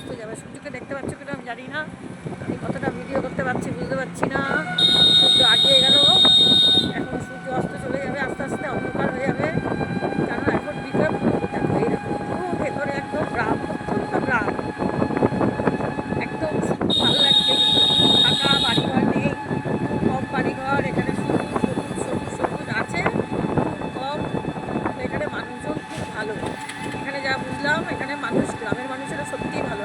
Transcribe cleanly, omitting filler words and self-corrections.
অস্ত যাবে। সূর্যকে দেখতে পাচ্ছ কিনা আমি জানি না, আমি কতটা ভিডিও করতে পারছি বুঝতে পারছি না। সূর্য আগিয়ে গেল, এখন সূর্য অস্ত চলে যাবে, আস্তে আস্তে অন্ধকার হয়ে যাবে। কারণ এখন বিকেল দেখো এইরকম পুরো ভেতরে একদম গ্রাম, অত্যন্ত গ্রাম, একদম ভালো লাগছে। কিন্তু ফাঁকা, বাড়িঘর নেই, খুব কম বাড়িঘর। এখানে সবুজ সবুজ সবুজ সবুজ আছে, খুব কম। এখানে মানুষজন খুব ভালো। এখানে যা বুঝলাম, এখানে মানুষ, গ্রামের মানুষেরা সত্যিই ভালো।